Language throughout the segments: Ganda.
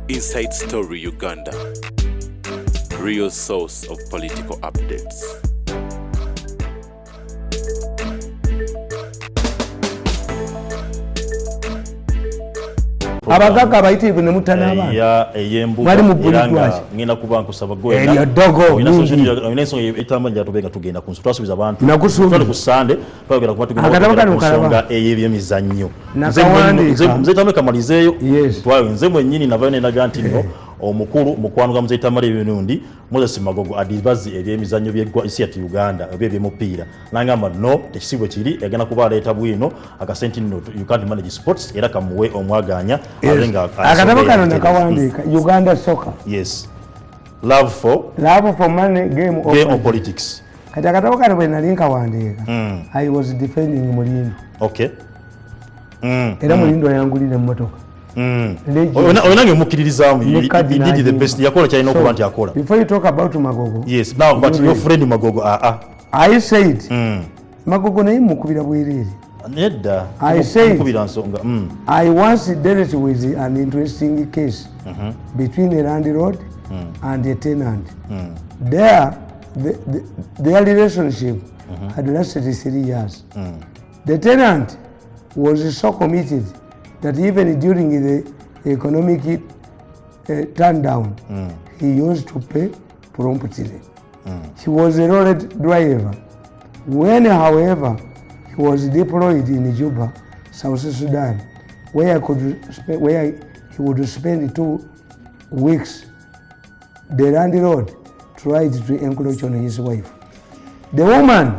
Inside Story Uganda, real source of political updates. Abagaka abayitirivu ne mutanaba ya eyembu iranga ngenda kuba nkusaba gwenda eriyo dogo ensonga etambanja tubenga tugenda ku nsu twasubiza abantu nakusuubi ku Sunday twagera kuba tugenda kusonga eyebyemizannyo nze tamale kamalizeeyo twayo nze mwennyini navayo nenaga nti nno omukulu mukwano ga Mzee Tamale Mirundi Moses Magogo adibazi ebyemizannyo by'eggwa isi ati Uganda eby'omupiira nangamba no tekisibwe kiri egenda kuba aleeta bwino akasenti nno you can't manage sports era kamuwe omwaganya abenga akatabo kano nakawandika Uganda soccer yes love for money game of politics kati akatabo kano bwe nali nkawandika I was defending Mulindo okay era Mulindo yangulira emmotoka Onange mukiririzamu you did the best yakola cyane no kubanti yakola. Before you talk about Magogo, yes now but your friend Magogo I said Magogo naye mukubira bwiriri nedda I said mukubira nsonga I once dealt with an interesting case between a landlord and a tenant. There their relationship had lasted 3 years. The tenant was so committed that even during the economic turndown, he used to pay promptly. He was a lorry driver. When, however, he was deployed in Juba, South Sudan, where he would spend 2 weeks, the landlord tried to encroach on his wife. The woman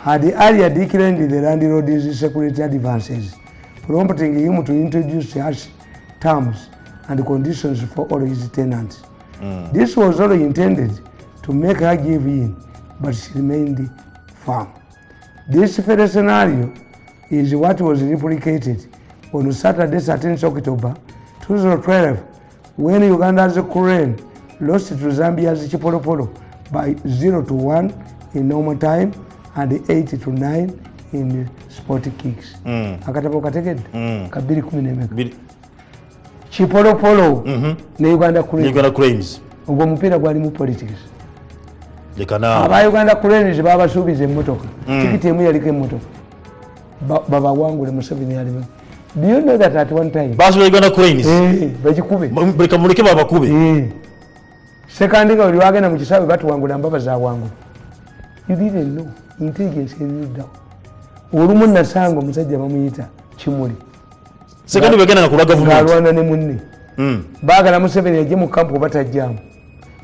had earlier declined the landlord's security advances, prompting him to introduce harsh terms and conditions for all his tenants. This was all intended to make her give in, but she remained firm. This first scenario is what was replicated on Saturday, 13th October 2012, when Uganda's Crane lost to Zambia's Chipolopolo by 0-1 in normal time and 8-9 in sport kicks. Akatabo kategede kabiri 10 Chipolopolo ne Uganda Cranes ubwo mupira gwali mu politics lekana aba Uganda Cranes baba subize emotoka tikiti emu yaliko emotoka baba wangu le Museveni yali. Do you know that at one time basu Uganda Cranes bajikube beka muleke baba kube second nga oli wagenda mu kisawe batu wangu nambaba za wangu. You didn't know intelligence is down. Olumu nasango musajja bamuyita Kimuli sekandi bagenda na kula government alwana ne munne bagala Museveni yaje mu kampu batajjamu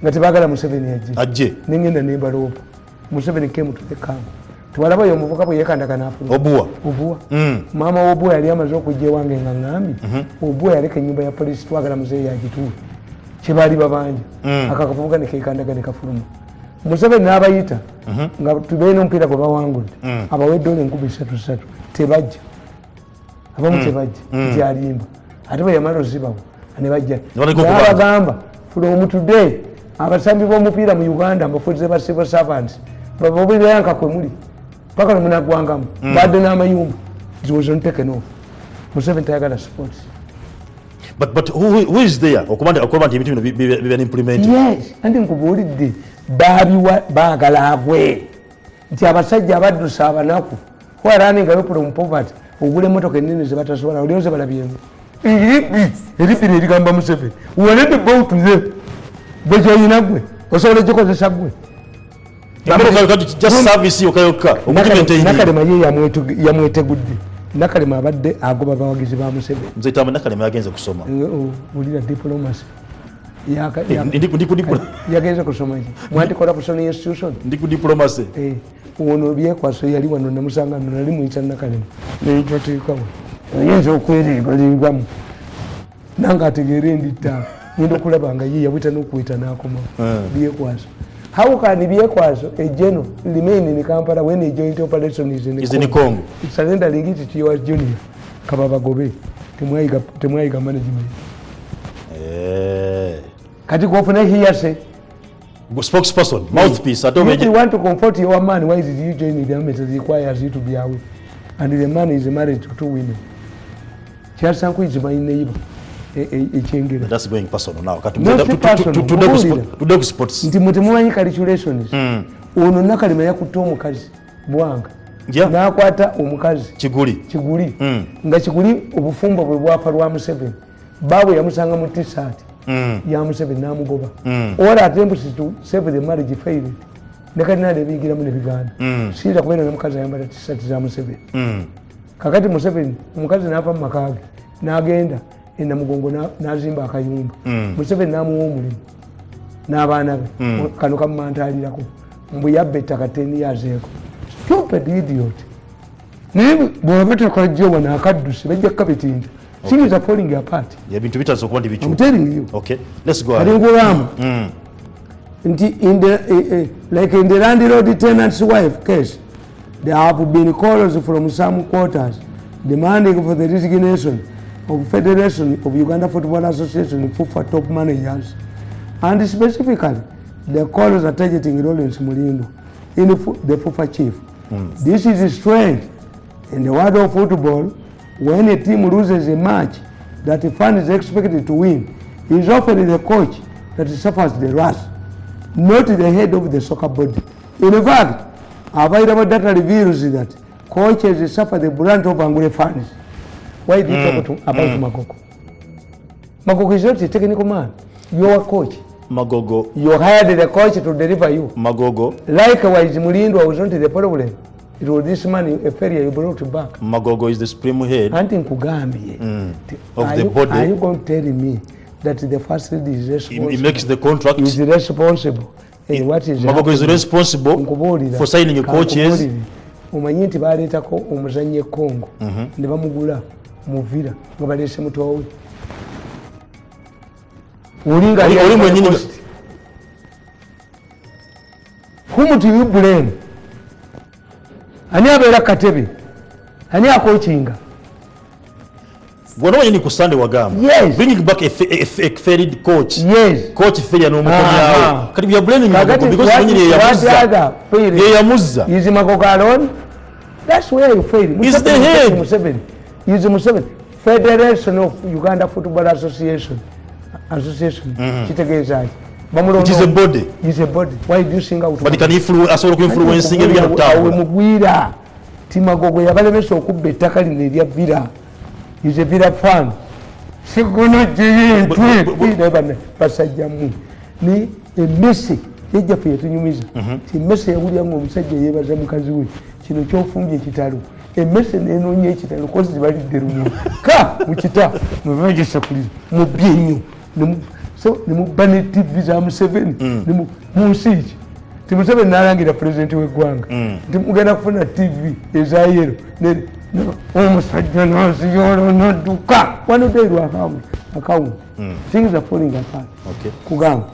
nga tebagala Museveni yaje nengenda ne balopa Museveni came to the camp tuwalaba yo muvuka bwe yekandaka nafu obuwa mama obuwa yali amaze okujje wange nga ngambi obuwa yaleka nyumba ya polisi twagala muzeyi yajitu kibali babanja akakavuga ne kekandaka ne kafuluma Museveni n'abayita nga tubeeno mpira gwe bawangudde abawedde ole 3 tebajja abamu tebajja gyalimba ate bwe yamala ozibawo ne bajja n'abagamba from today abasambi b'omupiira mu Uganda mbafuze ba civil servants babobiryanka kwe muli paka munagwangamu badde n'amayumba ziwozo nteke no Museveni tayagala sports. But who is there okuba nti ebintu bino biba implemented? Yes, andi nkubuulidde baagala agwe nti abasajja abaddusa abanaku waraninga yo from poverty ogule motoka ennene ze batasobola olyoze balabyengo eripiri erigamba Museveni walete bautu ze bwejoyina gwe osobola gikozesa gwe just service yokayoka Nakalema ye yamwetegudde. Nakalema abadde agoba bawagizi ba Museveni. Mzee Tamale Nakalema yagenze kusoma ulira diplomacy yagenze kusoma iki mwati corruption institution ndi ku diplomacy ono byekwaso yali wano namusanga nali muyita Nakalema n'ekyoteekawo yenza okwerebalingwamu nanga ategeere ndita ngenda okulaba nga ye yabwita n'okuwita n'akoma byekwaso. How can byekwaso a general remain in Kampala when a joint operation is in Congo? Surrendering it to your junior kababa gobe temwayiga management kati kofuna hearsay spokesperson mouthpiece if you want to comfort your man, why did you join the army? It requires you to be away, and the man is married to 2 women. Chiasanku is my neighbor. ekyengera. That's going personal now. Today sports. Nti mutemumanyi calculations. Ono nakalima yakutte omukazi bwanga. N'akwata omukazi Kiguli nga Kiguli obufumbo bwe bwapa lwa Museveni baabwe yamusanga mu t-shirt ya Museveni n'amugoba all attempts to save the marriage failed ne kati nade bigiramu ne biganda siira kubeera n'omukazi ayambala t-shirt za Museveni kakati Museveni omukazi n'ava mu makage n'agenda Namugongo n'azimba akayumba Museveni n'amuwa omulimu n'abaana be kano kamumantaalirako mbu yabba ettaka 10 years ago. Stupid idiot. Naye bw'oba tekajjowa n'akaddusi bajja kukabitinda. Things are falling apart. I'm telling you. Okay, let's go ahead. Like in the landlord tenant's wife case, there have been calls from some quarters demanding for the resignation of Federation of Uganda Football Association FUFA top managers, and specifically the calls are targeting Lawrence Mulindo, the FUFA chief. This is strange in the world of football. When a team loses a match that the fan is expected to win, it is often the coach that suffers the wrath, not the head of the soccer body. In fact, available data reveals that coaches suffer the brunt of angry fans. Why do you talk about Magogo? Magogo is not a technical man. You are a coach. Magogo. You hired the coach to deliver you. Magogo. Likewise, Mulindo was not the problem. It was this man, a failure you brought back. Magogo is the supreme head of the body. Are you going to tell me that the first lead is responsible? He makes the contract. Is responsible. And what is Magogo is responsible for signing a coaches. Omanyi nti baleetako omuzannyi e Congo ne bamugula mu Villa nga baleese mutwa we. Olinga ali mwennyini. Whom do you blame? Ani abeera katebe? Ani akoochinga? Gwono wenye ku Sunday wagamba. Yes. Bringing back a failed coach. Yes. Coach failure n'omukomyawo. Kati we are blaming Magogo because wenye yeyamuzza. Is Magogo alone? That's where you fail. Is the head. Museveni. Is Museveni. Federation of Uganda Football Association. Kitegeeza. It is a body. It's a body. Why do you sing out? But can influence ebigenda kutambula. Mugwira. Magogo yabalemesa okubba ettaka lino erya Villa. Is a Villa fan. Sikono jeyentwe basajjamu. Ni emesi yejjaffe yetunyumiza. Emesi yawulira ng'omusajja yeebaza mukazi we. Kino kyofumbye ekitalo. Emesi nenoonya ekitalo kozi balidde lumu. Ka mukita mwebagisakuliza mubbye nnyo. So nimubba ne TV za Museveni mu nsi ki ti Museveni n'alangira pulezidenti w'eggwanga nti mugenda kufuna TV eza yero omusajja n'aziyolo n'adduka wanodeirwa akawunti. Things are falling apart. Kugamba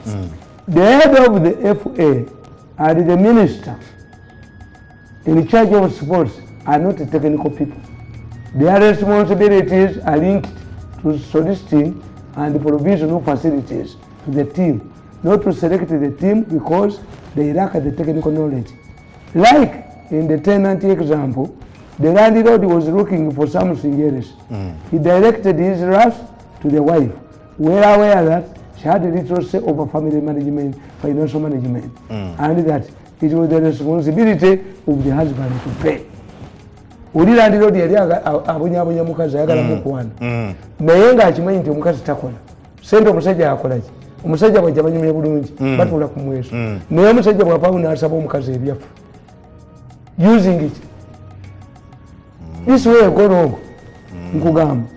the head of the FA and the minister in charge of sports are not technical people. Their responsibilities are linked to soliciting and provision of facilities to the team, not to select the team because they lack the technical knowledge. Like in the tenant example, the landlord was looking for something else. He directed his wrath to the wife, well aware that she had a little say over family management, financial management, and that it was the responsibility of the husband to pay. Oli landlord yali abonyabonya mukazi ayagala mukuwana naye ng'akimanyi nti omukazi takola sente omusajja akola ki omusajja bwajja banyumya bulungi batula ku mweso naye omusajja bw'apaawo n'asaba omukazi ebyafa using it this way go wrong nkugamba.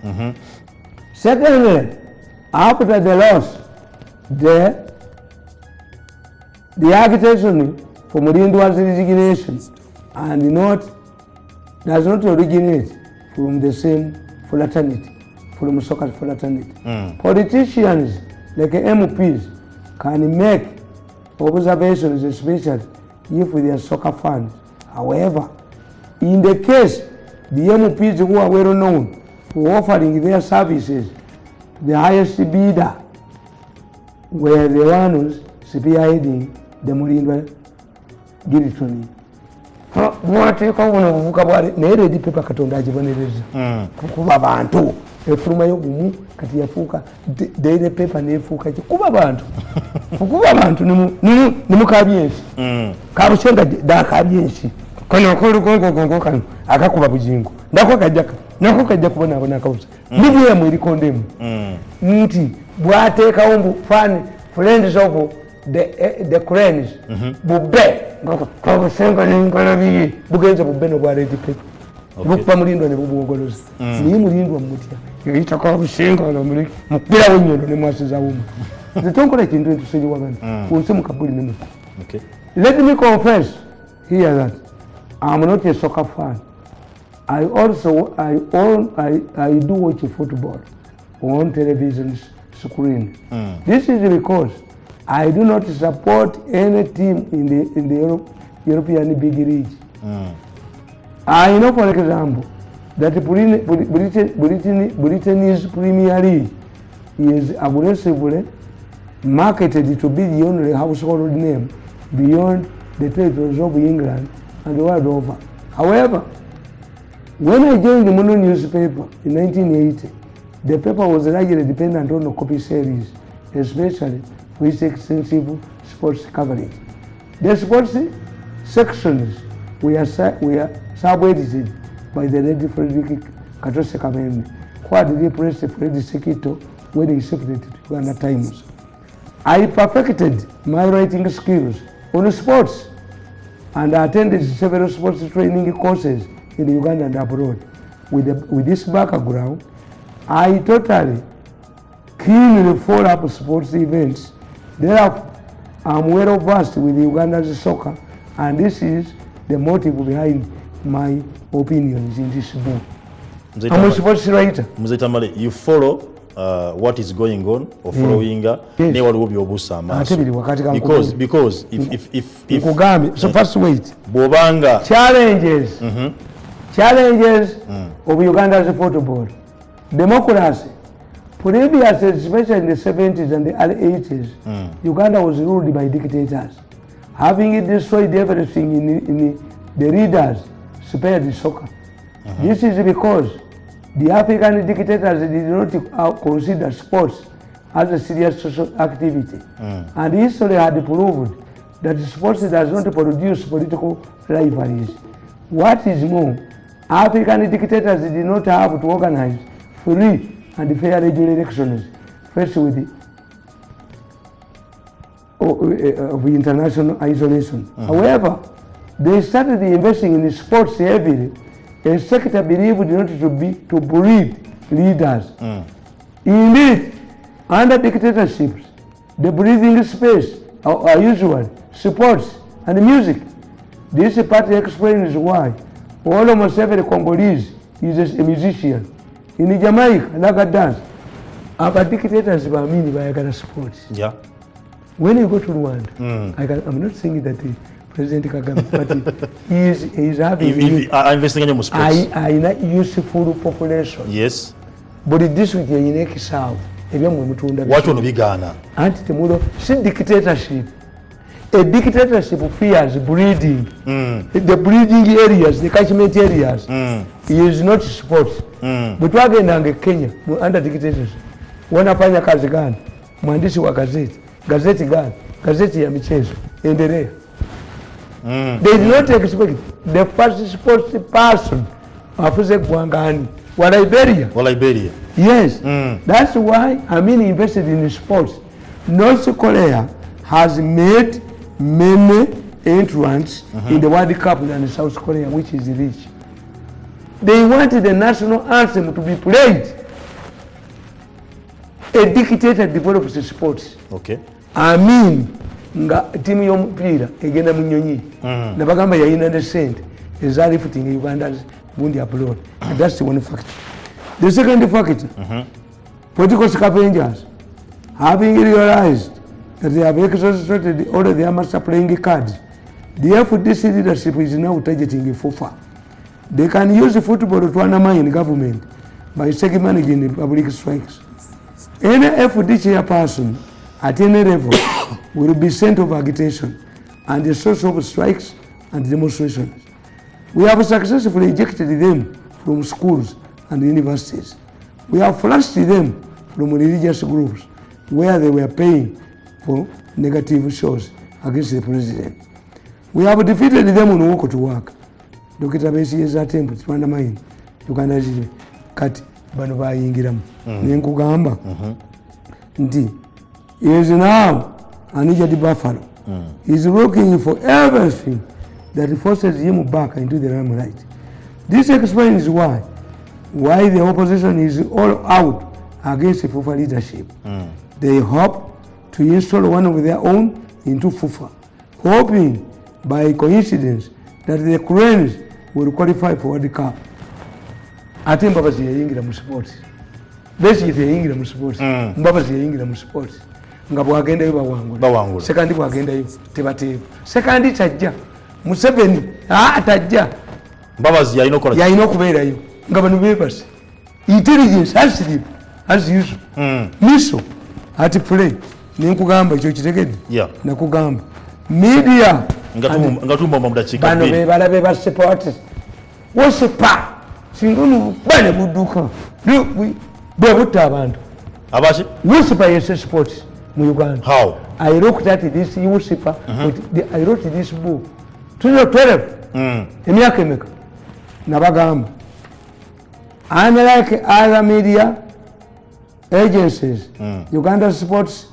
Secondly, after the loss the agitation for Mulindwa's resignation does not originate from the same fraternity, from soccer fraternity. Politicians like MPs can make observations, especially if they are soccer fans. However, in the case, the MPs who are well known for offering their services to the highest bidder were the ones spearheading the Mulindwa guillotine. mwateekawo buno obuvuka bwali naye Red Pepper Katonda agibonereza kukuba bantu efulumayo gumu kati yafuuka Daily Paper nefuuka kuba bantu okuba bantu nimukabya ensi kabusenga dakabya ensi kano kano akakuba bujingo nako kajja kubonaabona akawusa BBM erikondemu nti bwateekawo mbu friends of the cranes bubbe kabusenga nenkalabiye bugenze bubbe nobwa Red Pepper bukuba mulindwa ne bubwogoloza niye mulindwa mutya yita kabusenga namuli mukira wonyondo ne mwasiza wuma zitonkola ekintu entusenyi wabana unse mukabuli nemu. Let me confess here that I'm not a soccer fan. I do watch football on television screen. This is because I do not support any team in the European big league. I know, for example, that Britain's Premier League is aggressively marketed to be the only household name beyond the territories of England and the world over. However, when I joined the Mono newspaper in 1980, the paper was largely dependent on the copy series, especially with extensive sports coverage. The sports sections were sub-edited by the late Frederick Katose Kameme, who had replaced Fred Sekito when he shifted to Uganda Times. I perfected my writing skills on sports and attended several sports training courses in Uganda and abroad. With this background, I totally keenly follow up sports events. Therefore, I'm well versed with Uganda's soccer, and this is the motive behind my opinions in this book. I'm a sports writer. Mzee Tamale, you follow what is going on or following ne waliwo byobusa amaso because if so first wait bobanga challenges of Uganda's football democracy previously, especially in the 70s and the early 80s, Uganda was ruled by dictators, having destroyed everything in the leaders spared soccer. This is because the African dictators did not consider sports as a serious social activity. And history had proved that sports does not produce political rivalries. What is more, African dictators did not have to organize free and fair elections faced with of international isolation. However, they started investing in sports heavily, a sector believed not to breed leaders. Indeed, under dictatorships, the breathing space are usual sports and music. This part explains why almost every Congolese is a musician. In Jamaica, like a dance, our dictators by sports. Yeah. When you go to Rwanda, I'm not saying that President Kagame, but he is having investing in sports. I useful population. Yes. But this week you need serve. What will be Ghana? Anti-Temudo, see dictatorship. A dictatorship fears breeding. The breeding areas, the catchment areas, is not sports. But wagenda Kenya under dictatorship. Wanafanya kazi gani? Mwandishi wa gazeti gani? Gazeti ya michezo. Endelea. They did not expect the first sports person afuze Gwangani wa Liberia. Yes. That's why invested in sports. North Korea has made many entrants in the World Cup than South Korea, which is rich. They wanted the national anthem to be played. A dictator develops sports. Okay. Nga timu y'omupiira egenda mu nnyonyi ne bagamba yayina ne sente ezalifuting Uganda's bundi abroad. That's the one factor. The second factor, political scavengers, having realized that they have exhausted all their master playing cards, the FDC leadership is now targeting FOFA. They can use football to undermine government by managing the public strikes. Any FD chairperson at any level will be sent of agitation and the source of strikes and demonstrations. We have successfully ejected them from schools and universities. We have flushed them from religious groups where they were paying for negative shows against the president. We have defeated them on walk to work. Dr. Besiye's attempt to undermine Uganda kati bano bayingiramu. Nenkugamba nti is now an injured buffalo. He's looking for everything that forces him back into the limelight. This explains why the opposition is all out against FUFA leadership. They hope to install one of their own into FUFA, hoping by coincidence that the Cranes will qualify for World Cup. Ate Mbabazi yayingira mu sports. Besigye yayingira mu sports. Mbabazi yayingira mu sports. Nga bwagendayo bawangula. Sekandi bwagendayo tebateeba. Sekandi tajja. Museveni tajja. Mbabazi yayina okubeerayo. Nga bano beebase. Intelligence as usual. Miso ati play. Nenkugamba ekyo kitegedde. Nakugamba. Media ngatumba mu dakika bano balabe ba support wosipa singunu bane buduka bwe butta abantu abashi wosipa yes support mu Uganda. How? I looked at this wosipa I wrote this book 2012 emyaka emeka nabagamba unlike other media agencies Uganda Sports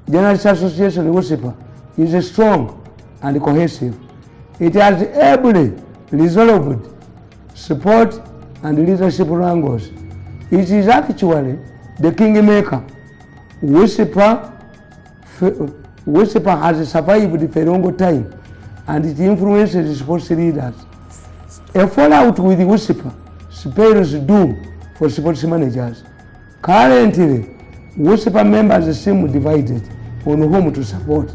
Journalists Association wosipa is strong and cohesive. It has ably resolved support and leadership wrangles. It is actually the kingmaker. WISPA has survived for a long time and it influences sports leaders. A fallout with WISPA spells doom for sports managers. Currently, WISPA members seem divided on whom to support.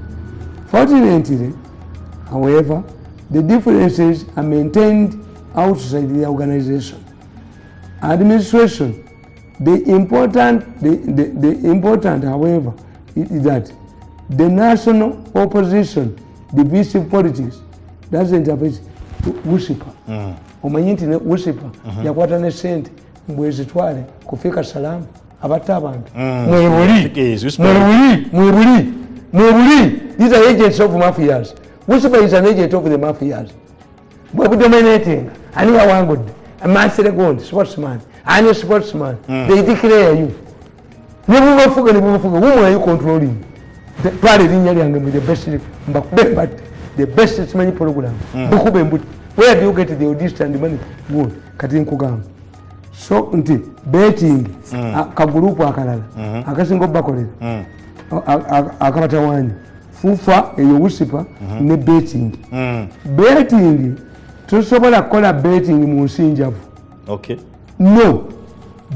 Fortunately, however, the differences are maintained outside the organization. Administration, the important, however, is that the national opposition, divisive politics, doesn't affect WISPA. Omanyi nti WISPA yakwata ne sente mbwezitwale kufika salamu abatta abantu. Mwebuli. These are agents of mafias. WISPA is an agent of the mafias. We're dominating. And you are one good. A master gold, sportsman. And a sportsman. They declare you. Who are you controlling? The best money program. Where do you get the audition and the money? Good. Katin Kugam. So, betting. Kagurupu akalala. Akasingo bakolera. Akabata wanyi. FUFA eyo WISPA ne betting. Betting tusobola kukola betting mu nsinjavu. Okay. No.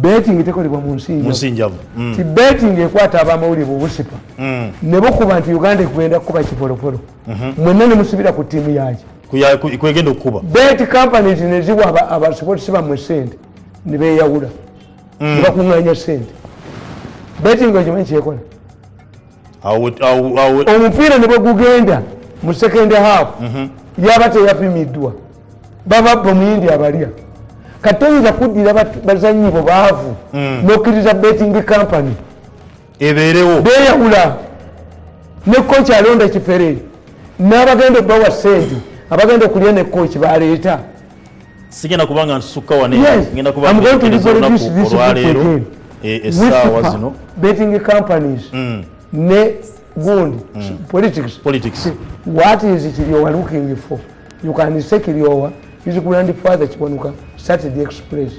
Betting tekolebwa mu nsinjavu. Ti betting ekwata abamawulire bu WISPA. Ne bokuba nti Uganda ekugenda kuba kipolopolo. Mwenna ne musibira ku tiimu yaki. Kwegenda okuba. Bet companies ne ziwa aba sports bamwe sente ne beeyawula. Ne bakuŋŋaanya sente. Betting okimanyi kyekola. Omupiira ne bagugenda mu second half yaba teyapimiddwa baba muyindi abalya katoyinza kuddira bazanyi bo baavu n'okkiriza betting company ebeerewo beeyawula ne kochi alonda kifere n'abagenda bawa sente abagenda okulya ne kochi baleeta sigenda kubanga ntusukka wane ngenda kubanga olwaleero essaawa zino betting companies ne gundi politics. What is it you are looking for? You can say Kiriowa is grandfather Chiwanuka Saturday Express.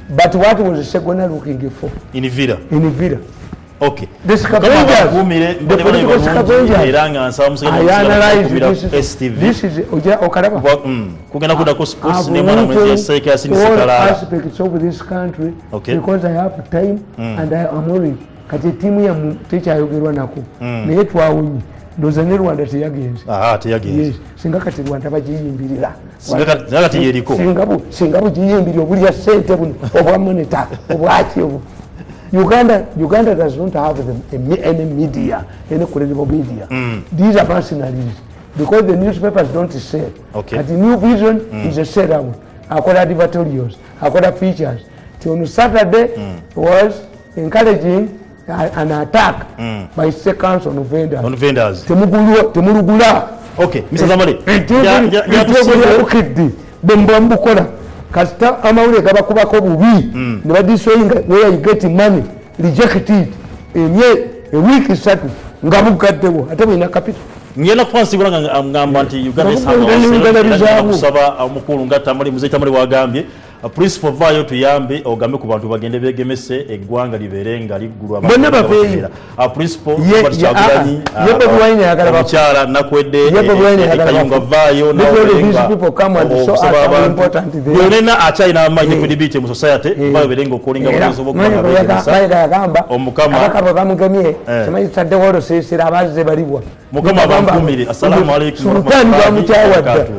But what was the Segona looking for? In Vida. Okay. The political scavengers. I analyze this is Okaraba. All aspects of this country because I have time and I am worried. Kati timu ya tekyayogerwa nako naye twawunye ndoza ne Rwanda teyagenze. Yes. Singa kati Rwanda bagiyimbirira. Singa bugiyimbirira obulya sente buno obwa moneta obwaki obu. Uganda does not have any media, any credible media. These are mercenaries. because the newspapers don't sell. Okay. At New Vision is a sellout. Akola advertorials, akola features. On Saturday was encouraging an attack by seconds on vendors. On vendors. Temulugula. Okay, Mr. Tamale. Bembukola. Kasita amawule gabakubako bubi. Ne badisowinga where you get money. Rejected. A week is settled. Ngabugaddewo. Ate bina capital. Ngena kufansibula ngamba nti Uganda kusaba omukulu nga Tamale Muzeyi Tamale wagambye principal vayo tuyambe ogambe ku bantu bagende begemese eggwanga libere nga liggulwa bonna bafeeyo principal Chagulanyi yebo bwine yakala bakyala nakwedde kayunga vayo na important yonena achina amanye ku debate mu society vayo berengo kolinga bazo bokanga omukama akabo bamugamye semayi tadde woro sesira abazze balibwa mukama bakumire assalamu alaykum sultani wa mutawadda